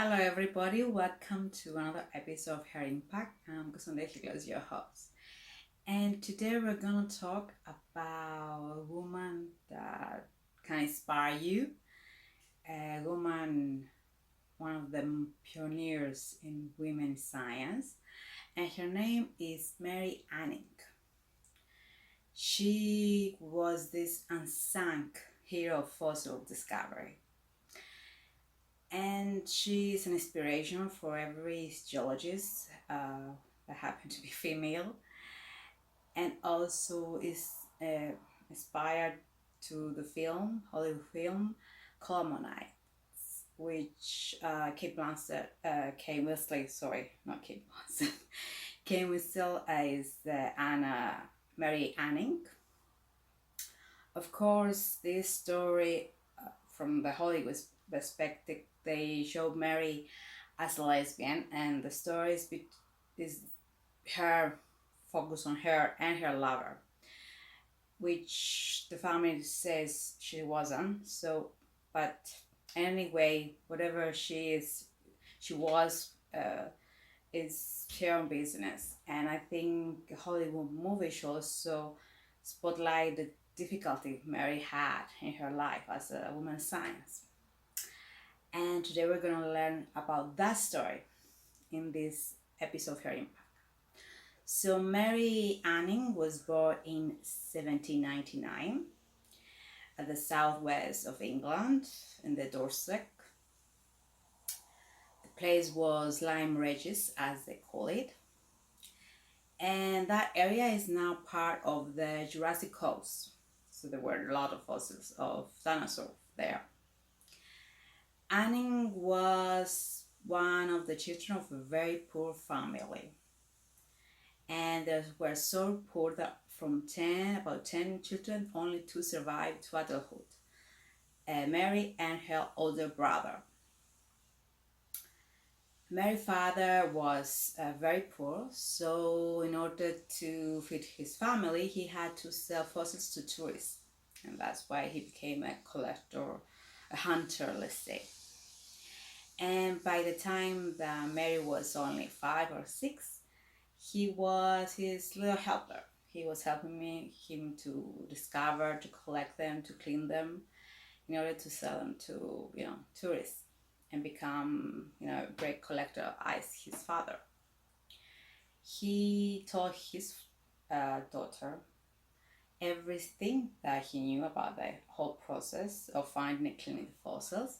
Hello everybody, welcome to another episode of Hair Impact. I'm Kusande Higlos, your host. And today we're gonna talk about a woman that can inspire you. A woman, one of the pioneers in women's science, and her name is Mary Anning. She was this unsung hero of fossil discovery. And she's an inspiration for every geologist that happen to be female, and also is inspired to the Hollywood film Colmonite, which Kate Winslet, sorry, not Kate Winslet, Kate Winslet is Anna Mary Anning. Of course, this story from the Hollywood perspective, they show Mary as a lesbian, and the story is her focus on her and her lover, which the family says she wasn't. So, but anyway, whatever she was, is her own business. And I think Hollywood movie should also spotlight the difficulty Mary had in her life as a woman of science. And today we're going to learn about that story in this episode of Her Impact. So Mary Anning was born in 1799 at the southwest of England in the Dorset. The place was Lyme Regis, as they call it. And that area is now part of the Jurassic Coast. So there were a lot of fossils of dinosaurs there. Anning was one of the children of a very poor family, and they were so poor that from about 10 children, only 2 survived to adulthood, Mary and her older brother. Mary's father was very poor, so in order to feed his family, he had to sell fossils to tourists, and that's why he became a collector, a hunter, let's say. And by the time that Mary was only 5 or 6, he was his little helper. He was helping him to discover, to collect them, to clean them, in order to sell them to tourists and become a great collector as his father. He taught his daughter everything that he knew about the whole process of finding and cleaning the fossils.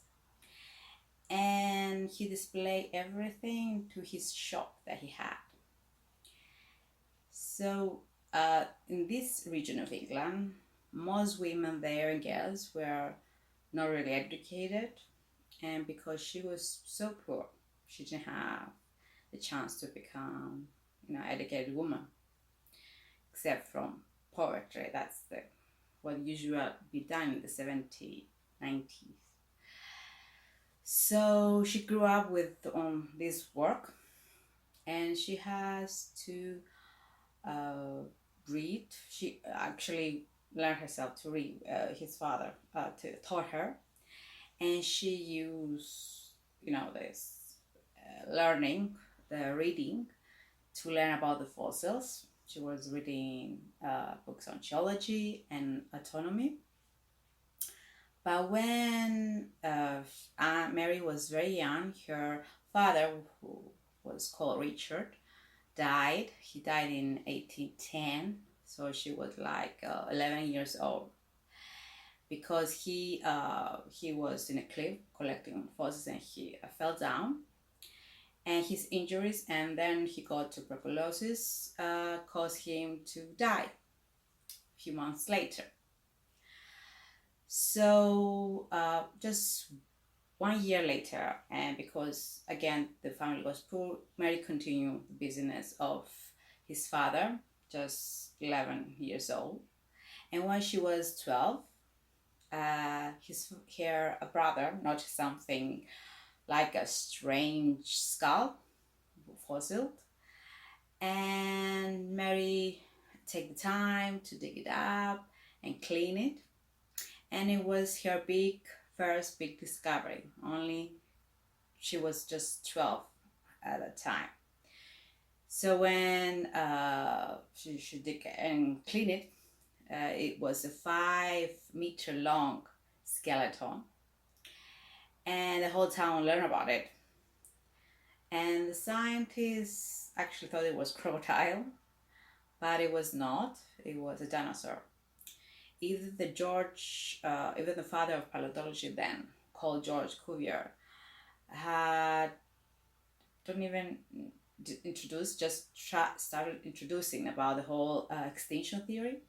And he displayed everything to his shop that he had. So in this region of England, most women there and girls were not really educated, and because she was so poor, she didn't have the chance to become educated woman, except from poetry. That's what usually be done in the 70s, 90s. So she grew up with this work, and she has to read. She actually learned herself to read. His father taught her, and she used this learning, the reading, to learn about the fossils. She was reading books on geology and autonomy. But when Mary was very young, her father, who was called Richard, died. He died in 1810, so she was like 11 years old, because he was in a cliff collecting fossils, and he fell down, and his injuries, and then he got tuberculosis, caused him to die a few months later. So just 1 year later, and because again the family was poor, Mary continued the business of his father, just 11 years old. And when she was 12, her brother noticed something like a strange skull fossil, and Mary take the time to dig it up and clean it. And it was her first big discovery. Only she was just 12 at the time. So when she dig and clean it was a 5-meter long skeleton, and the whole town learned about it. And the scientists actually thought it was crocodile, but it was not. It was a dinosaur. Even the father of paleontology then, called George Cuvier, had don't even started introducing about the whole extinction theory.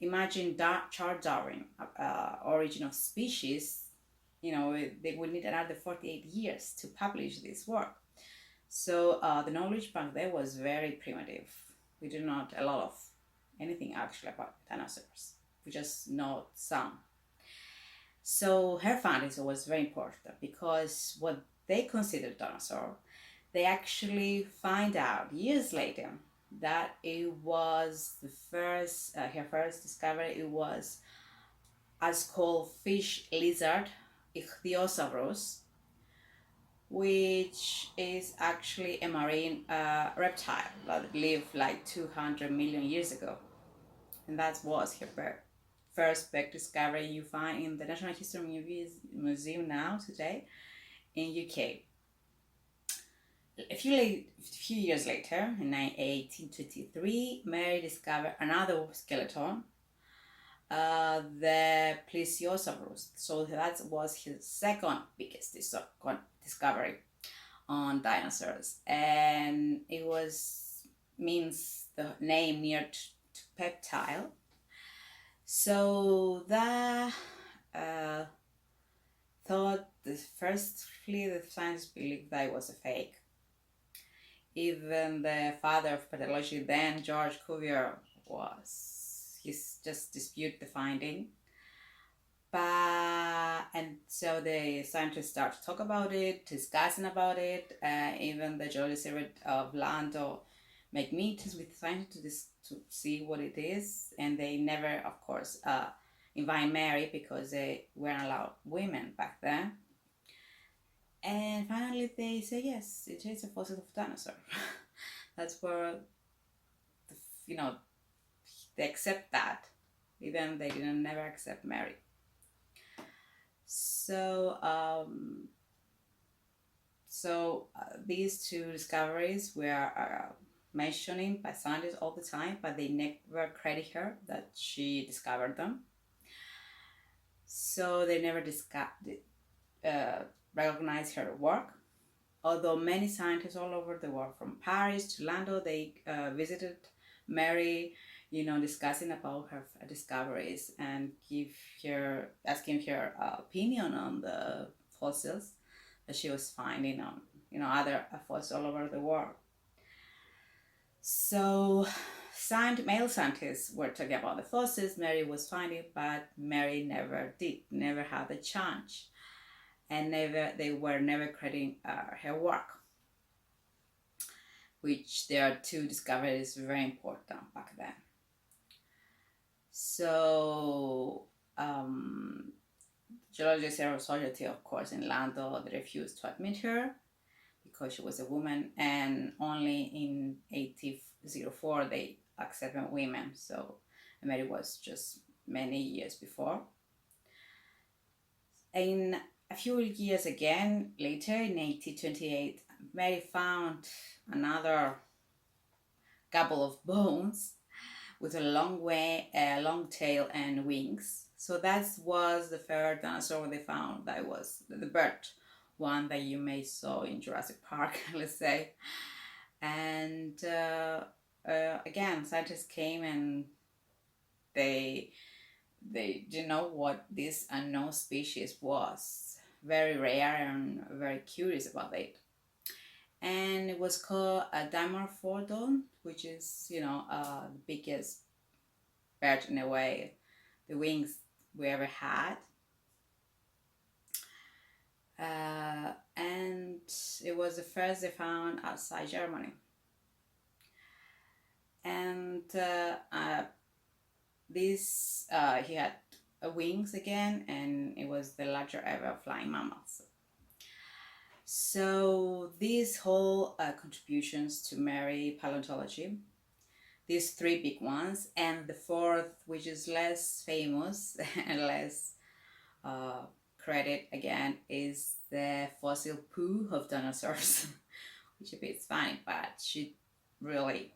Imagine Charles Darwin, Origin of Species. They would need another 48 years to publish this work. So the knowledge back then was very primitive. We do not a lot of anything actually about dinosaurs. We just know some. So her findings was very important because what they considered dinosaur, they actually find out years later that it was her first discovery. It was as called fish lizard Ichthyosaurus, which is actually a marine reptile that lived like 200 million years ago. And that was her first big discovery you find in the National History Museum now today in UK. A few years later, in 1823, Mary discovered another skeleton, the Plesiosaurus. So that was his second biggest discovery on dinosaurs, and it means the name near to peptile. So that thought firstly the scientists believed that it was a fake. Even the father of pathology then, George Cuvier, he's just dispute the finding. And so the scientists start to talk about it, discussing about it. Even the geologist of Lando make meetings with scientists to see what it is, and they never, of course, invite Mary because they weren't allowed women back then. And finally they say yes, it is a fossil of dinosaur. That's where they accept that, even they didn't never accept Mary. So these two discoveries were mentioning by scientists all the time, but they never credit her that she discovered them. So they never recognize her work. Although many scientists all over the world, from Paris to Lando, they visited Mary, discussing about her discoveries and asking her opinion on the fossils that she was finding on, other fossils all over the world. So male scientists were talking about the fossils Mary was finding, but Mary never had the chance, and they were never crediting her work, which there are two discoveries very important back then. So Geologists Aero Society, of course, in Lando, they refused to admit her because she was a woman, and only in 1804 they accepted women. So Mary was just many years before. In a few years again later, in 1828, Mary found another couple of bones with a long tail and wings. So that was the first dinosaur they found. That was the bird one that you may saw in Jurassic Park, let's say. And again, scientists came and they didn't know what this unknown species was. Very rare and very curious about it. And it was called a dimorphodon, which is, the biggest bird in a way, the wings we ever had. And it was the first they found outside Germany. And he had wings again, and it was the larger ever flying mammals. So these whole contributions to Mary paleontology, these three big ones, and the fourth, which is less famous and less uh, credit again, is the fossil poo of dinosaurs, which a bit funny, but she really,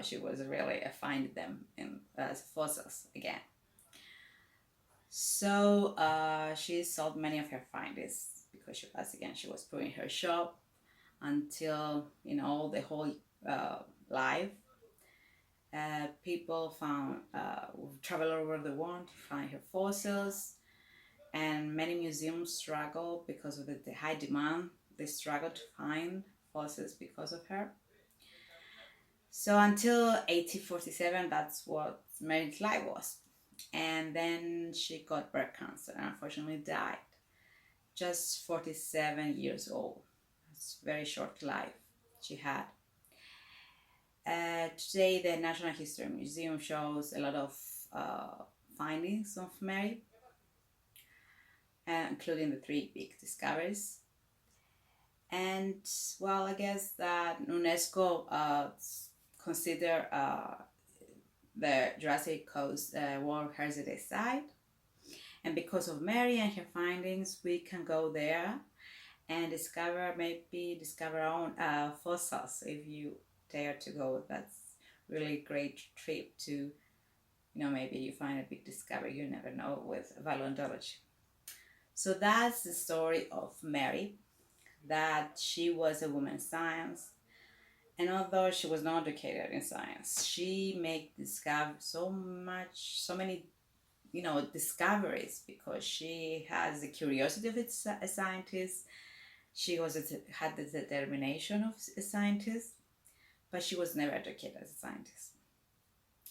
she was really finding them in as fossils again. So she sold many of her findings because she was putting her shop until the whole life. People found travel over the world to find her fossils, and many museums struggle because of the high demand. They struggle to find fossils because of her. So until 1847, that's what Mary's life was. And then she got breast cancer and unfortunately died. Just 47 years old. It's a very short life she had. Today, the Natural History Museum shows a lot of findings of Mary, including the three big discoveries. And well, I guess that UNESCO consider the Jurassic Coast World Heritage Site. And because of Mary and her findings, we can go there and maybe discover our own fossils. If you dare to go, that's really great trip to, maybe you find a big discovery, you never know, with paleontology. So that's the story of Mary, that she was a woman in science. And although she was not educated in science, she discovered so many discoveries, because she has the curiosity of a scientist. She had the determination of a scientist, but she was never educated as a scientist.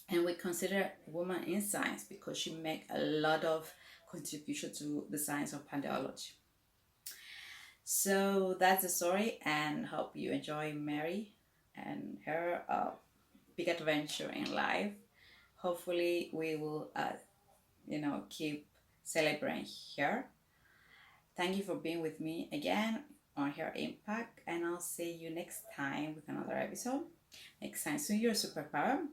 And we consider woman in science because she made a lot of contribution to the science of paleontology. So that's the story, and hope you enjoy Mary and her big adventure in life. Hopefully we will keep celebrating her. Thank you for being with me again on Her Impact, and I'll see you next time with another episode. Make science to your superpower.